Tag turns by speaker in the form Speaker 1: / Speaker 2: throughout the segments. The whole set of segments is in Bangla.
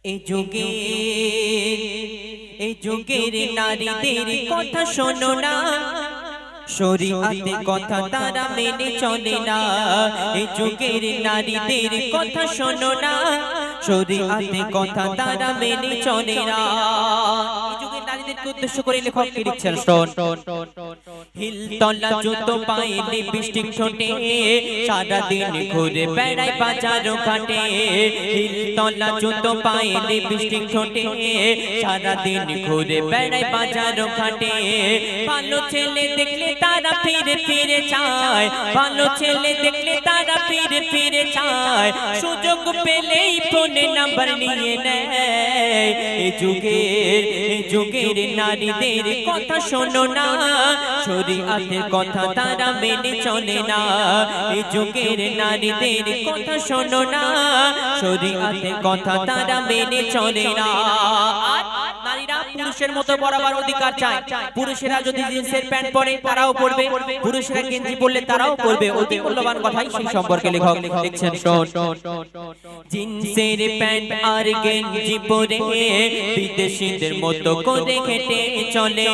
Speaker 1: এই যুগের নারীদের কথা শোনো না, শরীয়তে কথা তারা মেনে চলে না। এই যুগের নারীদের কথা শোনো না, শরীয়তে কথা তারা মেনে চলে না। এই যুগের নারীদেরকে উদ্দেশ্য করে লেখক কি লিখছেন, শোন। হিল তলা জুতো পায়ে লিপস্টিক ঠোঁটে, সারা দিন ঘুরে বেড়ায় বাজার ঘাটে। হিল তলা জুতো পায়ে লিপস্টিক ঠোঁটে, সারা দিন ঘুরে বেড়ায় বাজার ঘাটে। ভালো ছেলে দেখলে তারা ফিরে ফিরে চায়, ভালো ছেলে দেখলে তারা ফিরে ফিরে চায়। সুযোগ পেলেই ফোনে নাম্বার নিয়ে নেয়। এই যুগের নারীদের কথা শোনো না, শরীয়তের কথা তারা মেনে চলে না। এই যুগের নারীদের কথা শোনো না, শরীয়তের কথা তারা মেনে চলে না। নারীরা পুরুষের মতো বরাবর অধিকার চায়। পুরুষেরা যদি জিন্সের প্যান্ট পরে তারাও পরবে, পুরুষেরা গেঞ্জি পরলে তারাও পরবে। অতি মূল্যবান কথাই সেই সম্পর্কে লেখক লিখছেন, শোন। জিন্সের প্যান্ট আর গেঞ্জি পরে বিদেশীদের মতো করে হেঁটে চলে।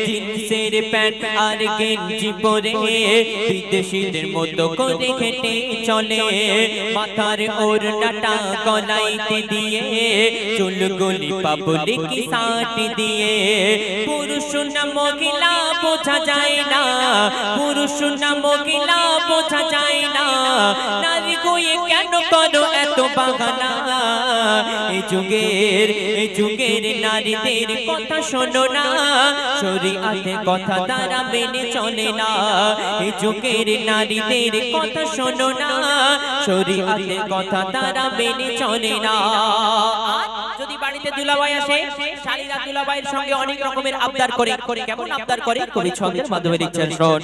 Speaker 1: জিন্সের প্যান্ট আর গেঞ্জি পরে বিদেশীদের মতো করে হেঁটে চলে। মাথার ওড়নাটা গলাইতে দিয়ে, চুলগুলি পাবলিক সাথ দিয়ে। পুরুষ না মহিলা বোঝা যায় না, পুরুষ না মহিলা বোঝা যায় না। নারী হয়ে কেন করো এত বাহানা? এই যুগের নারীদের কথা শোনো না, শরীয়তের কথা তারা মেনে চলে না। এই যুগের নারীদের কথা শোনো না, শরীয়তের কথা তারা মেনে চলে না। যদি বাড়িতে দুলাভাই আসে, শালীরা দুলাভাইয়ের সঙ্গে অনেক রকমের আবদার করে। কেমন আবদার করে? কবি ছন্দের মাধ্যমে লিখছেন, শোন।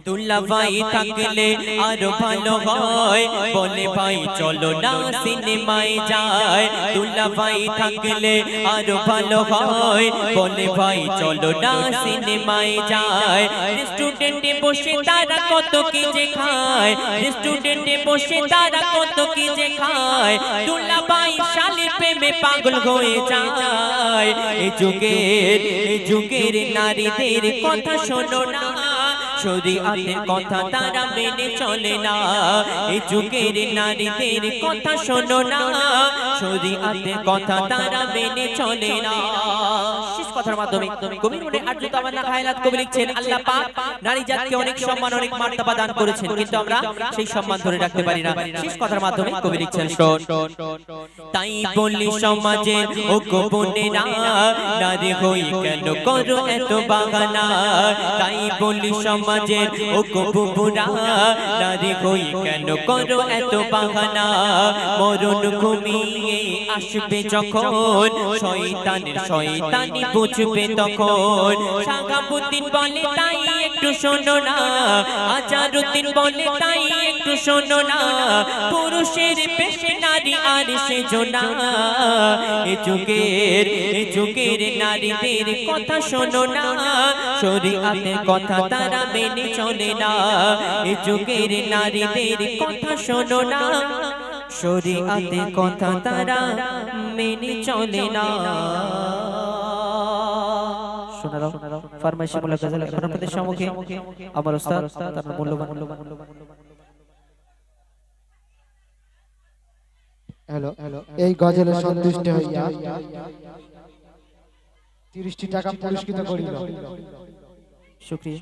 Speaker 1: দুলাভাই থাকলে আরো ভালো হয়, বলে ভাই চলো না সিনেমায় যায়। দুলাভাই থাকলে আরো ভালো হয়, বলে ভাই চলো না সিনেমায় যায়। রেস্টুরেন্টে বসে তারা কত কি যে খায়, রেস্টুরেন্টে বসে তারা কত কি যে খায়। দুলাভাই শালীর প্রেমে পাগল হয়ে যায়। এই যুগের নারীদের কথা শোনো না, শরীয়তের কথা তারা মেনে চলে না। এই যুগের নারীদের কথা শোনো না, শরীয়তের কথা তারা মেনে চলে না। শেষ কথার মাধ্যমে কবির মনে আর্দ্রতা আমার খায়রাত কবি লিখছেন, আল্লাহ পাক নারী জাতিকে অনেক সম্মান অনেক মার্তবা দান করেছেন, কিন্তু আমরা সেই সম্মান ধরে রাখতে পারি না। শেষ কথার মাধ্যমে কবি লিখছেন, শোন। তাই বলি সমাজের ও গোপনেরা, নারী হই কেন করো এত বাহানা? তাই বলি সমাজের ও গোপনেরা, নারী হই কেন করো এত বাহানা? মরণ ঘুমিয়ে আসবে যখন, শয়তানি বুঝবে তখন। শাহাবুদ্দিন বলে তাই একটু শোনো না, আজারুদ্দিন বলে তাই একটু শোনো না। পুরুষের পেশে নারী আর সেজো না। এই যুগের নারীদের কথা শোনো না, শরীয়তের কথা তারা মেনে চলে না। এই যুগের নারীদের কথা শোনো না, শরীয়তের কথা তারা মেনে চলে না। শোনারো ফরমাইশ মোলা গজল এখন আপনাদের সম্মুখে আমার উস্তাদ তার মূল্যবান।
Speaker 2: হ্যালো, এই গজলে সন্তুষ্ট হইয়া 30টি টাকা পুরস্কৃত করিল।
Speaker 1: শুকরিয়া।